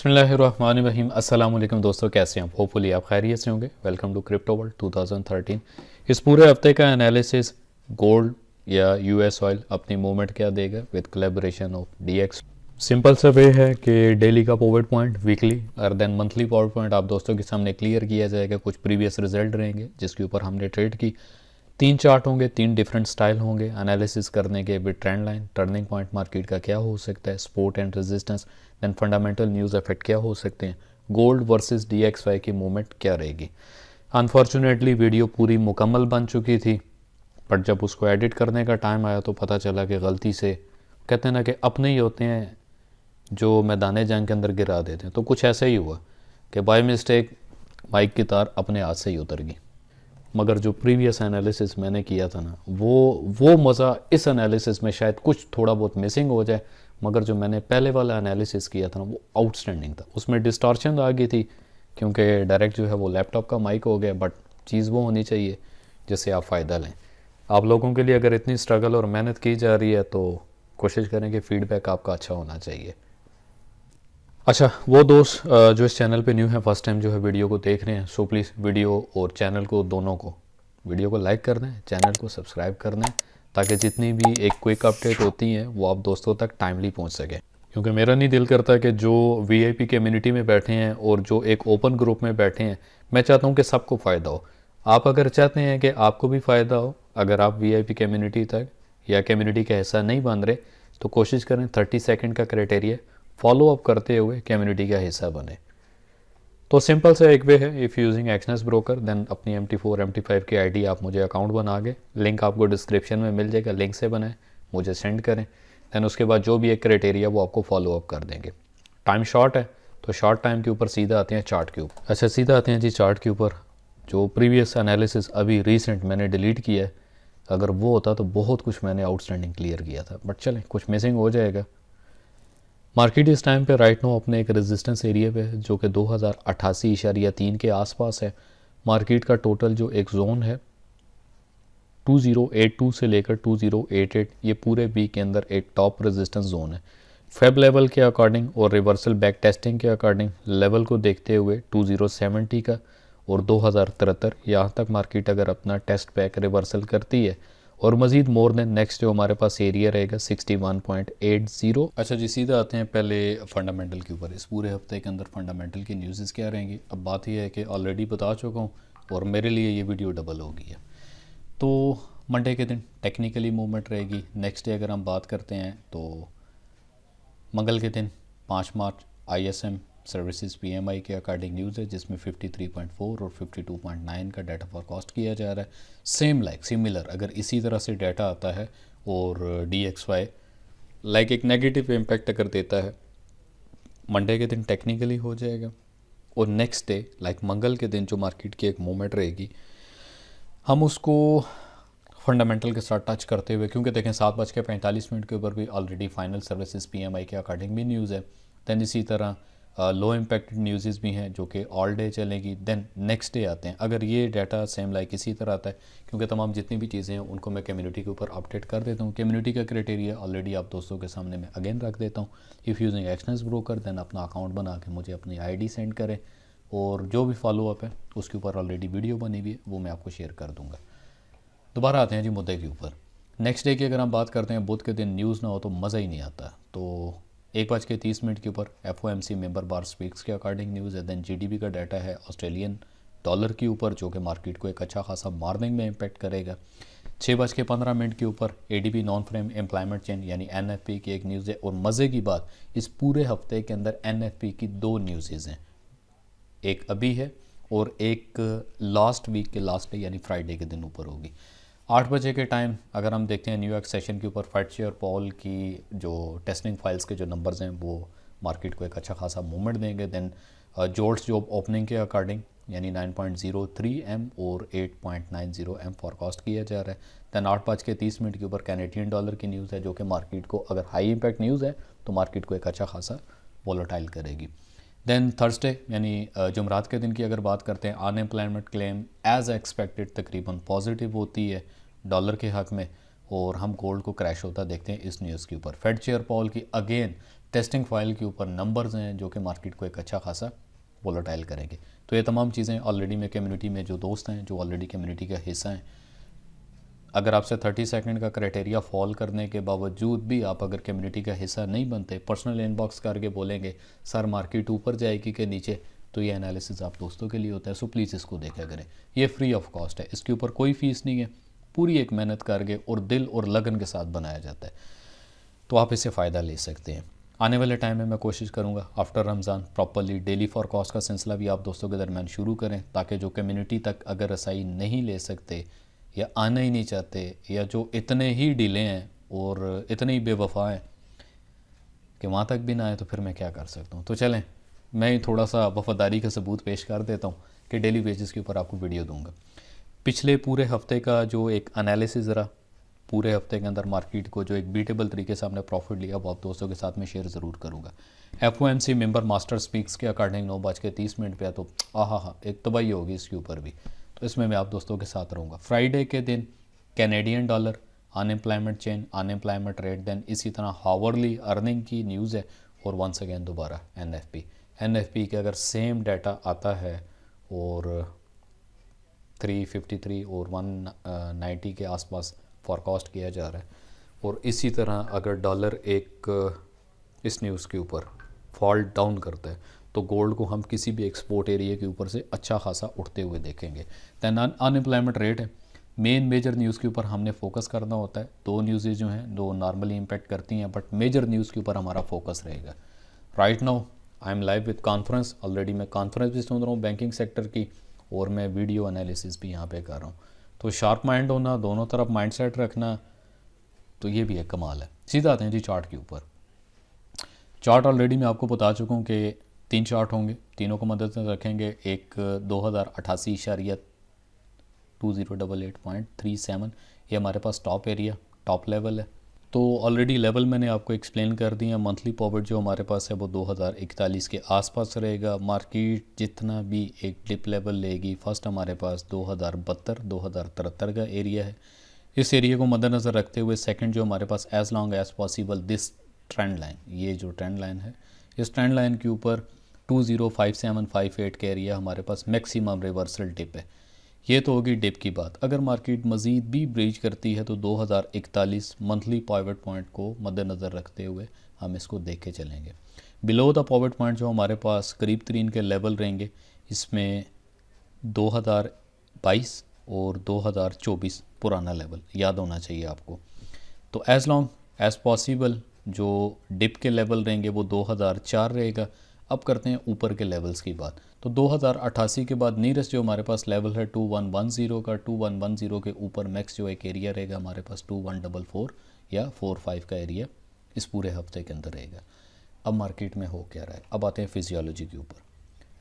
बिस्मिल्लाहिर्रहमानिर्रहीम। अस्सलाम वालेकुम दोस्तों, कैसे हैं आप? होपफुली आप खैरियत से होंगे। Welcome to crypto world 2013। इस पूरे हफ्ते का एनालिसिस गोल्ड या यूएस ऑयल अपनी मूवमेंट क्या देगा with collaboration of DX. Simple सा वे है कि डेली का पॉवर पॉइंट, वीकली और देन मंथली पॉवर पॉइंट आप दोस्तों के सामने क्लियर किया जाएगा। कुछ प्रीवियस रिजल्ट रहेंगे जिसके ऊपर हमने ट्रेड की। 3 चार्ट होंगे, 3 डिफरेंट स्टाइल होंगे एनालिसिस करने के with trend line, turning point market का क्या हो सकता है, support and resistance, then fundamental news effect क्या हो सकते हैं, गोल्ड वर्सेस DXY की मूवमेंट क्या रहेगी। अनफॉर्चुनेटली वीडियो पूरी मुकम्मल बन चुकी थी, बट जब उसको एडिट करने का टाइम आया तो पता चला कि गलती से, कहते हैं ना कि अपने ही होते हैं जो मैदान जंग के अंदर गिरा देते हैं, तो कुछ ऐसा ही हुआ कि बाय मिस्टेक माइक की तार अपने हाथ से ही उतर गई। मगर जो प्रीवियस एनालिसिस मैंने किया था ना, वो मज़ा इस एनालिसिस में शायद कुछ थोड़ा बहुत मिसिंग हो जाए, मगर जो मैंने पहले वाला एनालिसिस किया था ना वो आउटस्टैंडिंग था। उसमें डिस्टॉर्शन आ गई थी क्योंकि डायरेक्ट जो है वो लैपटॉप का माइक हो गया, बट चीज़ वो होनी चाहिए जिससे आप फ़ायदा लें। आप लोगों के लिए अगर इतनी स्ट्रगल और मेहनत की जा रही है तो कोशिश करें कि फ़ीडबैक आपका अच्छा होना चाहिए। अच्छा, वो दोस्त जो इस चैनल पे न्यू है, फर्स्ट टाइम जो है वीडियो को देख रहे हैं, सो प्लीज़ वीडियो और चैनल को, दोनों को, वीडियो को लाइक कर दें, चैनल को सब्सक्राइब कर दें, ताकि जितनी भी एक क्विक अपडेट होती हैं वो आप दोस्तों तक टाइमली पहुंच सके। क्योंकि मेरा नहीं दिल करता कि जो VIP कम्युनिटी में बैठे हैं और जो एक ओपन ग्रुप में बैठे हैं, मैं चाहता हूँ कि सबको फ़ायदा हो। आप अगर चाहते हैं कि आपको भी फ़ायदा हो, अगर आप VIP कम्युनिटी तक या कम्युनिटी का हिस्सा नहीं बन रहे, तो कोशिश करें 30 सेकंड का क्राइटेरिया फॉलो अप करते हुए कम्युनिटी का हिस्सा बने। तो सिंपल सा एक वे है, if using Exness broker then अपनी MT4 MT5 की आईडी आप मुझे अकाउंट बना के, लिंक आपको डिस्क्रिप्शन में मिल जाएगा, लिंक से बनाएं, मुझे सेंड करें। दैन उसके बाद जो भी एक क्राइटेरिया वो आपको फॉलो अप कर देंगे। टाइम शॉर्ट है तो शॉर्ट टाइम के ऊपर सीधा आते हैं चार्ट के ऊपर। अच्छा, सीधा आते हैं जी चार्ट के ऊपर। जो प्रीवियस एनालिसिस अभी रिसेंट मैंने डिलीट किया है, अगर वो होता तो बहुत कुछ मैंने आउटस्टैंडिंग क्लियर किया था, बट चलें कुछ मिसिंग हो जाएगा। मार्केट इस टाइम पे राइट नो अपने एक रेजिस्टेंस एरिया पे है जो कि 2088.3 के आसपास है। मार्केट का टोटल जो एक जोन है 2082 से लेकर 2088, ये पूरे वीक के अंदर एक टॉप रेजिस्टेंस जोन है। फेब लेवल के अकॉर्डिंग और रिवर्सल बैक टेस्टिंग के अकॉर्डिंग लेवल को देखते हुए 2070 का और 2073, यहाँ तक मार्केट अगर अपना टेस्ट बैक रिवर्सल करती है और मज़ीद मोर देन नेक्स्ट जो हमारे पास एरिया रहेगा 61.80। अच्छा जी, सीधा आते हैं पहले फंडामेंटल के ऊपर। इस पूरे हफ्ते के अंदर फंडामेंटल की न्यूज़ क्या रहेंगी? अब बात यह है कि ऑलरेडी बता चुका हूँ और मेरे लिए ये वीडियो डबल हो गई है। तो मंडे के दिन टेक्निकली मूवमेंट रहेगी। नेक्स्ट डे अगर हम बात करते हैं तो मंगल के दिन 5 मार्च ISM सर्विसेज PMI के अकॉर्डिंग न्यूज़ है जिसमें 53.4 और 52.9 का डाटा फॉरकास्ट किया जा रहा है। सेम सिमिलर अगर इसी तरह से डाटा आता है और DXY एक नेगेटिव इम्पैक्ट अगर देता है, मंडे के दिन टेक्निकली हो जाएगा। और नेक्स्ट डे मंगल के दिन जो मार्केट की एक मूवमेंट रहेगी, हम उसको फंडामेंटल के साथ टच करते हुए, क्योंकि देखें 7:45 के ऊपर भी ऑलरेडी फाइनल सर्विसेज PMI के अकॉर्डिंग भी न्यूज़ है। दैन इसी तरह लो इम्पैक्टेड न्यूज़ भी हैं जो कि ऑल डे चलेगी। दैन नेक्स्ट डे आते हैं, अगर ये डाटा सेम इसी तरह आता है, क्योंकि तमाम जितनी भी चीज़ें हैं उनको मैं कम्युनिटी के ऊपर अपडेट कर देता हूँ। कम्युनिटी का क्राइटेरिया ऑलरेडी आप दोस्तों के सामने मैं अगेन रख देता हूँ। If using Exness broker then अपना अकाउंट बना के मुझे अपनी ID सेंड करें, और जो भी फॉलोअप है उसके ऊपर ऑलरेडी वीडियो बनी हुई है वो मैं आपको शेयर कर दूँगा। दोबारा आते हैं जी मुद्दे के ऊपर। नेक्स्ट डे की अगर हम बात करते हैं, बुध के दिन न्यूज़ ना हो तो मज़ा ही नहीं आता। तो 1:30 के ऊपर FOMC मेंबर बार स्पीक्स के अकॉर्डिंग न्यूज़ है। दैन GDP का डाटा है ऑस्ट्रेलियन डॉलर के ऊपर जो कि मार्केट को एक अच्छा खासा मॉर्निंग में इम्पैक्ट करेगा। 6:15 के ऊपर ADP non frame employment chain यानी NFP की एक न्यूज़ है। और मज़े की बात, इस पूरे हफ्ते के अंदर NFP की 2 न्यूज़ हैं, एक अभी है और एक लास्ट वीक के लास्ट डे यानी फ्राइडे के दिन ऊपर होगी। 8 बजे के टाइम अगर हम देखते हैं न्यूयॉर्क सेशन के ऊपर, फेड और पॉल की जो टेस्टिंग फाइल्स के जो नंबर्स हैं वो मार्केट को एक अच्छा खासा मूवमेंट देंगे। देन जोल्ट्स जॉब ओपनिंग के अकॉर्डिंग यानी 9.03 M और 8.90 M फॉरकास्ट किया जा रहा है। दैन 8:30 के ऊपर कैनेडियन डॉलर की न्यूज़ है जो कि मार्केट को, अगर हाई इम्पैक्ट न्यूज़ है तो मार्केट को एक अच्छा खासा वॉलेटाइल करेगी। दैन थर्सडे यानी जुमरात के दिन की अगर बात करते हैं, अनएम्प्लॉयमेंट क्लेम एज एक्सपेक्टेड तकरीबन पॉजिटिव होती है डॉलर के हक़ में, और हम गोल्ड को क्रैश होता देखते हैं इस न्यूज़ के ऊपर। फेड चेयर पॉल की अगेन टेस्टिंग फाइल के ऊपर नंबर्स हैं जो कि मार्केट को एक अच्छा खासा वोलेटाइल करेंगे। तो ये तमाम चीज़ें ऑलरेडी में कम्युनिटी में जो दोस्त हैं जो ऑलरेडी कम्युनिटी का हिस्सा हैं, अगर आपसे 30 सेकंड का क्राइटेरिया फॉल करने के बावजूद भी आप अगर कम्युनिटी का हिस्सा नहीं बनते, पर्सनल इनबॉक्स करके बोलेंगे सर मार्केट ऊपर जाएगी कि नीचे, तो ये एनालिसिस आप दोस्तों के लिए होता है। सो प्लीज़ इसको देखा करें, ये फ्री ऑफ कॉस्ट है, इसके ऊपर कोई फ़ीस नहीं है, पूरी एक मेहनत करके और दिल और लगन के साथ बनाया जाता है, तो आप इससे फ़ायदा ले सकते हैं। आने वाले टाइम में मैं कोशिश करूंगा after Ramzan properly daily forecast का सिलसिला भी आप दोस्तों के दरमियान शुरू करें, ताकि जो कम्युनिटी तक अगर रसाई नहीं ले सकते या आना ही नहीं चाहते, या जो इतने ही डिले हैं और इतने ही बेवफा हैं कि वहाँ तक भी ना आए, तो फिर मैं क्या कर सकता हूँ। तो चलें मैं थोड़ा सा वफादारी का सबूत पेश कर देता हूँ कि डेली बेसिस के ऊपर आपको वीडियो दूंगा। पिछले पूरे हफ्ते का जो एक एनालिसिस ज़रा पूरे हफ्ते के अंदर मार्केट को जो एक बीटेबल तरीके से हमने प्रॉफिट लिया वो आप दोस्तों के साथ में शेयर ज़रूर करूँगा। FOMC मेंबर मास्टर स्पीक्स के अकॉर्डिंग 9:30 पे तो आहा एक तबाही होगी इसके ऊपर भी, तो इसमें मैं आप दोस्तों के साथ रहूँगा। फ्राइडे के दिन Canadian dollar, unemployment change, unemployment rate, then इसी तरह हावर्ली अर्निंग की न्यूज़ है, और वंस अगेन दोबारा NFP के अगर सेम डाटा आता है और 353 और 190 के आसपास फॉरकास्ट किया जा रहा है, और इसी तरह अगर डॉलर एक इस न्यूज़ के ऊपर फॉल डाउन करता है, तो गोल्ड को हम किसी भी एक्सपोर्ट एरिया के ऊपर से अच्छा खासा उठते हुए देखेंगे। दैन अनएम्प्लॉयमेंट रेट है, मेन मेजर न्यूज़ के ऊपर हमने फोकस करना होता है। दो न्यूज़ेज जो हैं दो नॉर्मली इम्पैक्ट करती हैं, बट मेजर न्यूज़ के ऊपर हमारा फोकस रहेगा। Right now I am live with conference, already मैं कॉन्फ्रेंस भी सुन रहा हूँ बैंकिंग सेक्टर की, और मैं वीडियो एनालिसिस भी यहाँ पे कर रहा हूँ। तो शार्प माइंड होना, दोनों तरफ माइंड सेट रखना, तो ये भी एक कमाल है। सीधा आते हैं जी चार्ट के ऊपर। चार्ट ऑलरेडी मैं आपको बता चुका हूँ कि 3 चार्ट होंगे, तीनों को मदद में रखेंगे। एक 2088.2088.37 ये हमारे पास टॉप एरिया टॉप लेवल है। तो ऑलरेडी लेवल मैंने आपको एक्सप्लेन कर दिया। मंथली पॉवर्ट जो हमारे पास है वो 2041 के आसपास रहेगा। मार्केट जितना भी एक डिप लेवल लेगी, फर्स्ट हमारे पास 2072-2073 का एरिया है। इस एरिया को मद्देनज़र रखते हुए सेकंड जो हमारे पास as long as possible this trend line, ये जो ट्रेंड लाइन है, इस ट्रेंड लाइन के ऊपर 205758 का एरिया हमारे पास मैक्सिमम रिवर्सल डिप है। ये तो होगी डिप की बात। अगर मार्केट मज़ीद भी ब्रीच करती है तो 2041 मंथली पॉइंट पॉइंट को मद्देनज़र रखते हुए हम इसको देख के चलेंगे। बिलो द पॉइंट पॉइंट जो हमारे पास करीब तरीन के लेवल रहेंगे, इसमें 2022 और 2024 पुराना लेवल याद होना चाहिए आपको। तो एज़ लॉन्ग एज़ पॉसिबल जो डिप के लेवल रहेंगे वो 2004 रहेगा। अब करते हैं ऊपर के लेवल्स की बात। तो 2088 के बाद नीयरेस्ट जो हमारे पास लेवल है 2110 का, 2110 के ऊपर मैक्स जो एक एरिया रहेगा हमारे पास 2144 या 45 का एरिया इस पूरे हफ्ते के अंदर रहेगा। अब मार्केट में हो क्या रहा है, अब आते हैं फिजियोलॉजी के ऊपर।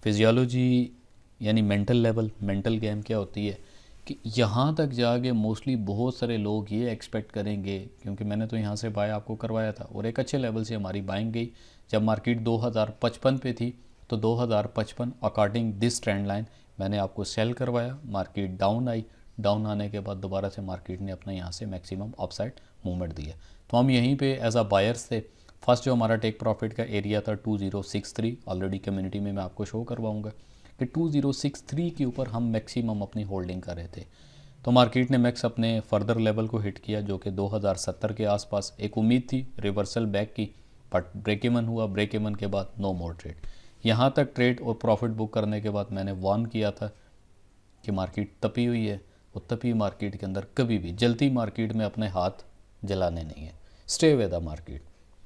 फिजियोलॉजी यानी मेंटल लेवल, मेंटल गेम क्या होती है कि यहाँ तक जाके मोस्टली बहुत सारे लोग ये एक्सपेक्ट करेंगे, क्योंकि मैंने तो यहाँ से बाय आपको करवाया था और एक अच्छे लेवल से हमारी बाइंग गई। जब मार्केट 2055 पे थी तो 2055 अकॉर्डिंग दिस ट्रेंड लाइन मैंने आपको सेल करवाया। मार्केट डाउन आई, डाउन आने के बाद दोबारा से मार्केट ने अपना यहाँ से मैक्सिमम अपसाइड मूवमेंट दिया, तो हम यहीं पे एज अ बायर्स थे। फर्स्ट जो हमारा टेक प्रॉफिट का एरिया था 2063, ऑलरेडी कम्युनिटी में मैं आपको शो करवाऊँगा कि 2063 के ऊपर हम मैक्सिमम अपनी होल्डिंग कर रहे थे। तो मार्केट ने मैक्स अपने फर्दर लेवल को हिट किया जो कि 2070 के आसपास। एक उम्मीद थी रिवर्सल बैक की, बट ब्रेक इवन हुआ। ब्रेक इवन के बाद नो मोर ट्रेड। यहाँ तक ट्रेड और प्रॉफिट बुक करने के बाद मैंने वार्न किया था कि मार्केट तपी हुई है, वो तपी मार्केट के अंदर कभी भी जलती मार्केट में अपने हाथ जलाने नहीं है। स्टे अवे द मार्केट,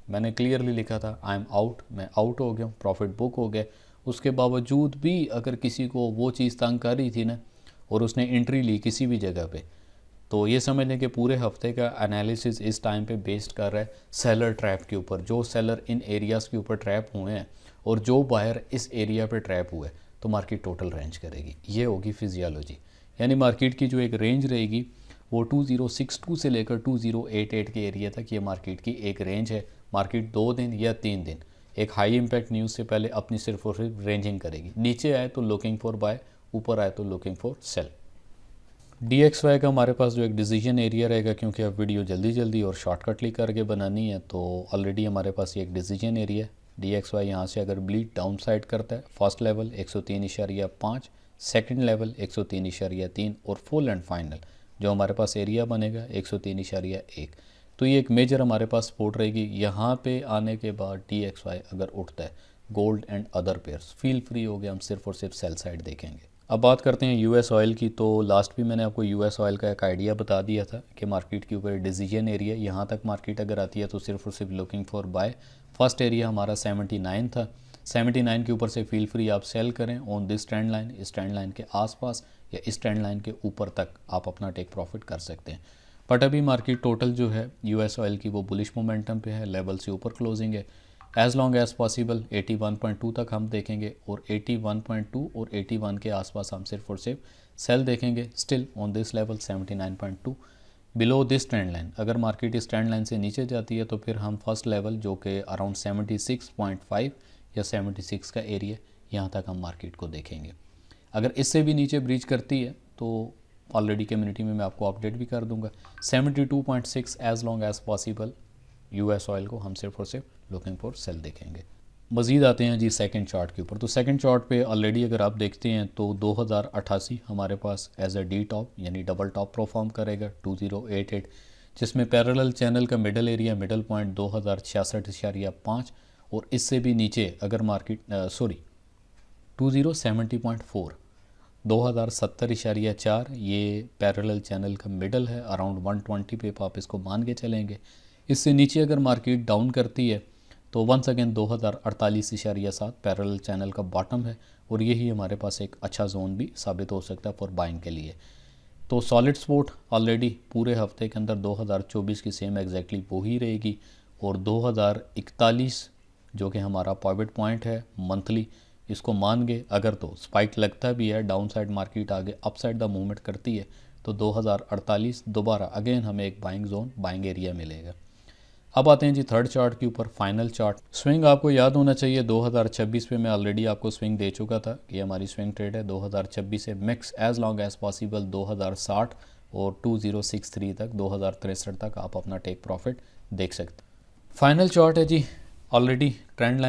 मैंने क्लियरली लिखा था आई एम आउट, मैं आउट हो गया हूँ, प्रॉफिट बुक हो गया। उसके बावजूद भी अगर किसी को वो चीज़ तंग कर रही थी ना और उसने एंट्री ली किसी भी जगह पे, तो ये समझ लें कि पूरे हफ्ते का एनालिसिस इस टाइम पे बेस्ड कर रहा है सेलर ट्रैप के ऊपर। जो सेलर इन एरियाज़ के ऊपर ट्रैप हुए हैं और जो बायर इस एरिया पे ट्रैप हुए, तो मार्केट टोटल रेंज करेगी। ये होगी फिजियोलॉजी, यानी मार्केट की जो एक रेंज रहेगी वो 2062 से लेकर 2088 के एरिया तक ये मार्केट की एक रेंज है। मार्केट 2 दिन या 3 दिन एक हाई इम्पैक्ट न्यूज़ से पहले अपनी सिर्फ और सिर्फ रेंजिंग करेगी। नीचे आए तो लुकिंग फॉर बाय, ऊपर आए तो लुकिंग फॉर सेल। DXY का हमारे पास जो एक डिसीजन एरिया रहेगा, क्योंकि अब वीडियो जल्दी जल्दी और शॉर्टकटली करके बनानी है, तो ऑलरेडी हमारे पास ये एक डिसीजन एरिया DXY यहाँ से अगर ब्लीड डाउन साइड करता है, फर्स्ट लेवल 103.5, सेकंड लेवल 103.3 और फुल एंड फाइनल जो हमारे पास एरिया बनेगा 103.1। तो ये एक मेजर हमारे पास सपोर्ट रहेगी। यहाँ पे आने के बाद DXY अगर उठता है gold and other pairs, feel free हो गया, हम सिर्फ और सिर्फ सेल साइड देखेंगे। अब बात करते हैं यूएस ऑयल की। तो लास्ट भी मैंने आपको यूएस ऑयल का एक आइडिया बता दिया था कि मार्केट के ऊपर डिसीजन एरिया, यहाँ तक मार्केट अगर आती है तो सिर्फ और सिर्फ looking for buy. First area हमारा 79 था, 79 के ऊपर से फील फ्री आप सेल करें ऑन दिस ट्रेंड लाइन, इस ट्रेंड लाइन के आसपास या इस ट्रेंड लाइन के ऊपर तक आप अपना टेक प्रॉफिट कर सकते हैं। बट अभी मार्केट टोटल जो है यूएस ऑयल की वो बुलिश मोमेंटम पे है, लेवल से ऊपर क्लोजिंग है। एज़ लॉन्ग एज़ पॉसिबल 81.2 तक हम देखेंगे और 81.2 और 81 के आसपास हम सिर्फ और सिर्फ सेल देखेंगे। Still on this level 79.2 below this trend line. अगर मार्केट इस ट्रेंड लाइन से नीचे जाती है तो फिर हम फर्स्ट लेवल जो कि अराउंड 76.5 या 76 का एरिया, यहाँ तक हम मार्केट को देखेंगे। अगर इससे भी नीचे ब्रीच करती है तो ऑलरेडी कम्युनिटी में मैं आपको अपडेट भी कर दूंगा। 72.6 as long as possible US oil को हम सिर्फ और सिर्फ लुकिंग फॉर सेल देखेंगे। मज़ीद आते हैं जी सेकंड चार्ट के ऊपर। तो सेकंड चार्ट पे ऑलरेडी अगर आप देखते हैं तो 2088 हमारे पास एज अ डी टॉप यानी डबल टॉप परफॉर्म करेगा 2088, जिसमें पैरेलल चैनल का मिडल एरिया, मिडल पॉइंट 2066.5 और इससे भी नीचे अगर मार्केट 2070.4, 2070.4 ये पैरेलल चैनल का मिडल है, अराउंड 120 पे आप इसको मान के चलेंगे। इससे नीचे अगर मार्केट डाउन करती है तो वंस अगेन 2048.7 पैरेलल चैनल का बॉटम है और यही हमारे पास एक अच्छा जोन भी साबित हो सकता है फॉर बाइंग के लिए। तो सॉलिड सपोर्ट ऑलरेडी पूरे हफ्ते के अंदर 2024 की सेम एग्जैक्टली वो ही रहेगी और 2041 जो कि हमारा पॉइंट पॉइंट है मंथली, इसको मान गए अगर तो स्पाइक लगता भी है, डाउन साइड मार्केट आगे अप साइड द मूवमेंट करती है तो 2048 दोबारा अगेन हमें एक बाइंग जोन, बाइंग एरिया मिलेगा। अब आते हैं जी थर्ड चार्ट के ऊपर, फाइनल चार्ट। स्विंग आपको याद होना चाहिए 2026 पे मैं ऑलरेडी आपको स्विंग दे चुका था कि हमारी स्विंग ट्रेड है 2026 से mix as long as possible 2060 और 2063 तक, 2063 तक आप अपना टेक प्रॉफिट देख सकते। फाइनल चार्ट है जी, ऑलरेडी ट्रेंड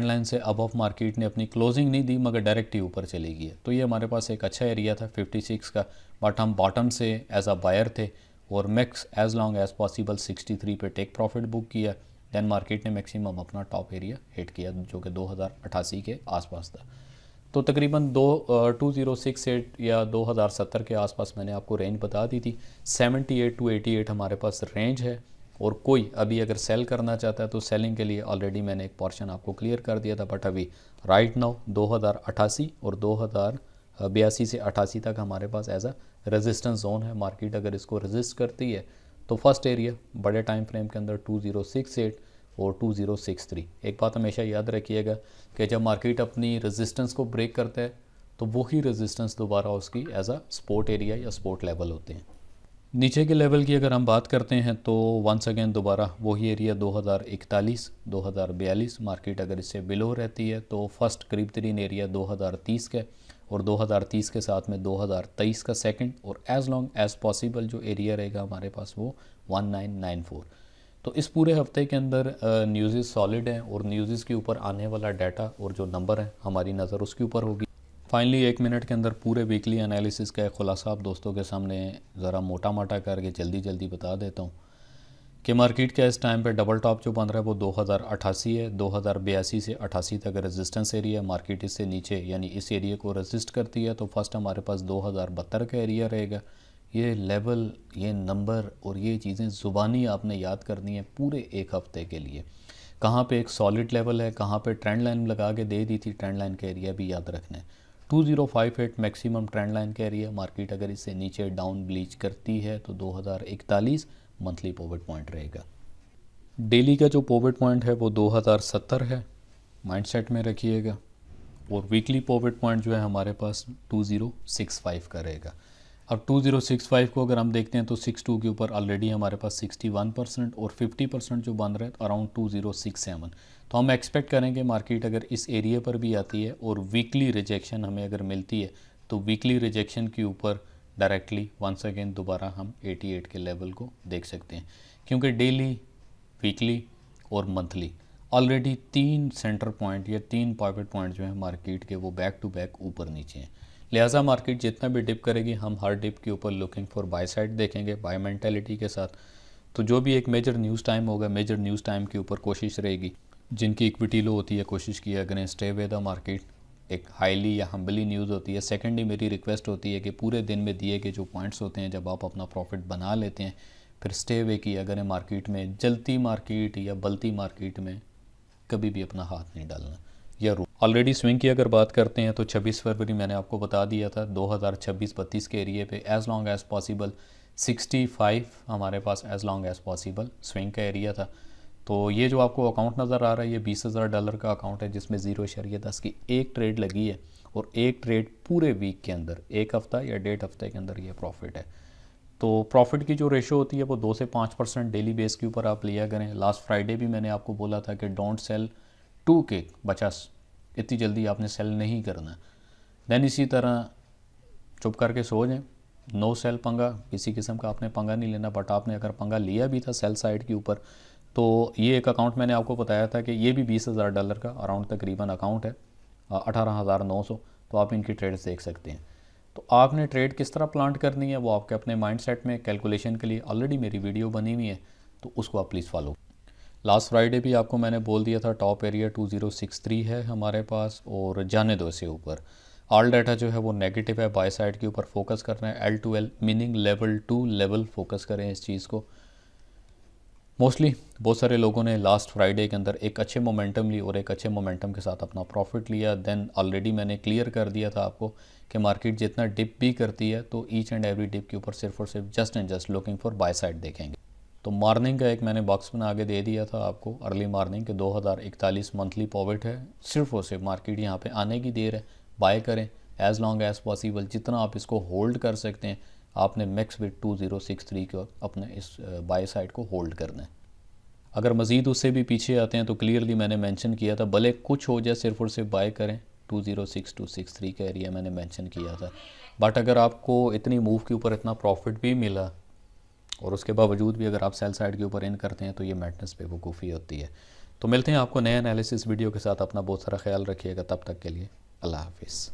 लाइन से अबव मार्केट ने अपनी क्लोजिंग नहीं दी मगर डायरेक्ट ही ऊपर चली गई है। तो ये हमारे पास एक अच्छा एरिया था 56 का, बट हम बॉटम से एज अ बायर थे और max as long as possible 63 पे टेक प्रॉफिट बुक किया। दैन मार्केट ने मैक्सिमम अपना टॉप एरिया हिट किया जो कि 2088 के आसपास था। तो तकरीबन 2068 या 2070 के आसपास मैंने आपको रेंज बता दी थी। 78 to 88 हमारे पास रेंज है और कोई अभी अगर सेल करना चाहता है तो सेलिंग के लिए ऑलरेडी मैंने एक पोर्शन आपको क्लियर कर दिया था। बट अभी राइट नाउ 2088 और 2082 से 88 तक हमारे पास एज अ रेजिस्टेंस जोन है। मार्केट अगर इसको रेजिस्ट करती है तो फर्स्ट एरिया बड़े टाइम फ्रेम के अंदर 2068 और 2063। एक बात हमेशा याद रखिएगा कि जब मार्केट अपनी रेजिस्टेंस को ब्रेक करता है तो वही रेजिस्टेंस दोबारा उसकी एज अ सपोर्ट एरिया या सपोर्ट लेवल होते हैं। नीचे के लेवल की अगर हम बात करते हैं तो वंस अगेन दोबारा वही एरिया 2041, 2042 मार्केट अगर इससे बिलो रहती है तो फर्स्ट करीब तरीन एरिया 2030 का और 2030 के साथ में 2023 का सेकंड और एज लॉन्ग एज पॉसिबल जो एरिया रहेगा हमारे पास वो 1994। तो इस पूरे हफ्ते के अंदर न्यूज़ सॉलिड हैं और न्यूज़ के ऊपर आने वाला डाटा और जो नंबर है हमारी नज़र उसके ऊपर होगी। फाइनली 1 मिनट के अंदर पूरे वीकली एनालिसिस का एक खुलासा आप दोस्तों के सामने ज़रा मोटा माटा करके जल्दी बता देता हूँ कि मार्केट का इस टाइम पे डबल टॉप जो बन रहा है वो 2088 है। 2082 से 88 तक रेजिस्टेंस एरिया, मार्केट इससे नीचे यानी इस एरिया को रेजिस्ट करती है तो फर्स्ट हमारे पास 2072 का एरिया रहेगा। ये लेवल, ये नंबर और ये चीज़ें ज़ुबानी आपने याद करनी है पूरे एक हफ्ते के लिए। कहाँ पे एक सॉलिड लेवल है, कहाँ पे ट्रेंड लाइन लगा के दे दी थी, ट्रेंड लाइन का एरिया भी याद रखना है। 2058 मैक्सिमम ट्रेंड लाइन का एरिया, मार्केट अगर इससे नीचे डाउन ब्लीच करती है तो 2041 मंथली पॉविट पॉइंट रहेगा। डेली का जो पॉविट पॉइंट है वो 2070 है, माइंडसेट में रखिएगा। और वीकली पॉविट पॉइंट जो है हमारे पास 2065 का रहेगा। अब 2065 को अगर हम देखते हैं तो 62 के ऊपर ऑलरेडी हमारे पास 61% और 50% जो बन रहा है अराउंड 2067। तो हम एक्सपेक्ट करेंगे मार्केट अगर इस एरिया पर भी आती है और वीकली रिजेक्शन हमें अगर मिलती है तो वीकली रिजेक्शन के ऊपर डायरेक्टली वंस अगेन दोबारा हम 88 के लेवल को देख सकते हैं, क्योंकि डेली, वीकली और मंथली ऑलरेडी 3 सेंटर पॉइंट या 3 पॉकेट पॉइंट जो है मार्केट के वो बैक टू बैक ऊपर नीचे हैं। लिहाजा मार्केट जितना भी डिप करेगी हम हर डिप के ऊपर लुकिंग फॉर बाय साइड देखेंगे, बाय मेंटालिटी के साथ। तो जो भी एक मेजर न्यूज़ टाइम होगा, मेजर न्यूज़ टाइम के ऊपर कोशिश रहेगी, जिनकी इक्विटी लो होती है कोशिश किया करें स्टे विद द मार्केट। एक हाईली या हम्बली न्यूज़ होती है। सेकेंडली मेरी रिक्वेस्ट होती है कि पूरे दिन में दिए गए जो पॉइंट्स होते हैं जब आप अपना प्रॉफिट बना लेते हैं फिर स्टे वे किया करें मार्केट में। जलती मार्केट या बलती मार्केट में कभी भी अपना हाथ नहीं डालना या ऑलरेडी स्विंग की अगर बात करते हैं तो 26 फरवरी मैंने आपको बता दिया था 2026-32 के एरिए पे एज़ लॉन्ग एज़ पॉसिबल 65 हमारे पास as long as possible swing का एरिया था। तो ये जो आपको अकाउंट नज़र आ रहा है ये $20,000 का अकाउंट है जिसमें 0.10 की एक ट्रेड लगी है और एक ट्रेड पूरे वीक के अंदर, एक हफ़्ता या 1.5 हफ्ते के अंदर ये प्रॉफिट है। तो प्रॉफिट की जो रेशो होती है वो 2 से 5% डेली बेस के ऊपर आप लिया करें। लास्ट फ्राइडे भी मैंने आपको बोला था कि डोंट सेल 2K, बचास इतनी जल्दी आपने सेल नहीं करना। देन इसी तरह चुप करके सो जाएं, नो सेल पंगा, किसी किस्म का आपने पंगा नहीं लेना। बट आपने अगर पंगा लिया भी था सेल साइड के ऊपर तो ये एक अकाउंट मैंने आपको बताया था कि ये भी $20,000 का अराउंड तकरीबन अकाउंट है, 18,900। तो आप इनकी ट्रेड्स देख सकते हैं। तो आपने ट्रेड किस तरह प्लांट करनी है वो आपके अपने माइंडसेट में कैलकुलेशन के लिए ऑलरेडी मेरी वीडियो बनी हुई है, तो उसको आप प्लीज़ फॉलो। लास्ट फ्राइडे भी आपको मैंने बोल दिया था टॉप एरिया 2063 है हमारे पास और जाने दो इससे ऊपर। ऑल डाटा जो है वो नेगेटिव है, बाय साइड के ऊपर फोकस करना है। L2L meaning level to level focus करें इस चीज़ को। मोस्टली बहुत सारे लोगों ने लास्ट फ्राइडे के अंदर एक अच्छे मोमेंटम ली और एक अच्छे मोमेंटम के साथ अपना प्रॉफिट लिया। देन ऑलरेडी मैंने क्लियर कर दिया था आपको कि मार्केट जितना डिप भी करती है तो ईच एंड एवरी डिप के ऊपर सिर्फ और सिर्फ just and just looking for by side देखेंगे। तो मॉर्निंग का एक मैंने बॉक्स बना के दे दिया था आपको अर्ली मॉर्निंग के 2041 मंथली पॉविट है। सिर्फ और सिर्फ मार्केट यहाँ पे आने की देर है, बाय करें एज़ लॉन्ग एज़ पॉसिबल। जितना आप इसको होल्ड कर सकते हैं आपने मैक्स विद 2063 को अपने इस बाय साइड को होल्ड करना है। अगर मज़ीद उससे भी पीछे आते हैं तो क्लियरली मैंने मेंशन किया था भले कुछ हो जाए सिर्फ और सिर्फ बाय करें। 206-263 का एरिया मैंने मेंशन किया था। बट अगर आपको इतनी मूव के ऊपर इतना प्रॉफिट भी मिला और उसके बावजूद भी अगर आप सेल साइड के ऊपर इन करते हैं तो ये मैडनेस बेवकूफ़ी होती है। तो मिलते हैं आपको नए एनालिसिस वीडियो के साथ। अपना बहुत सारा ख्याल रखिएगा, तब तक के लिए अल्लाह हाफिज़।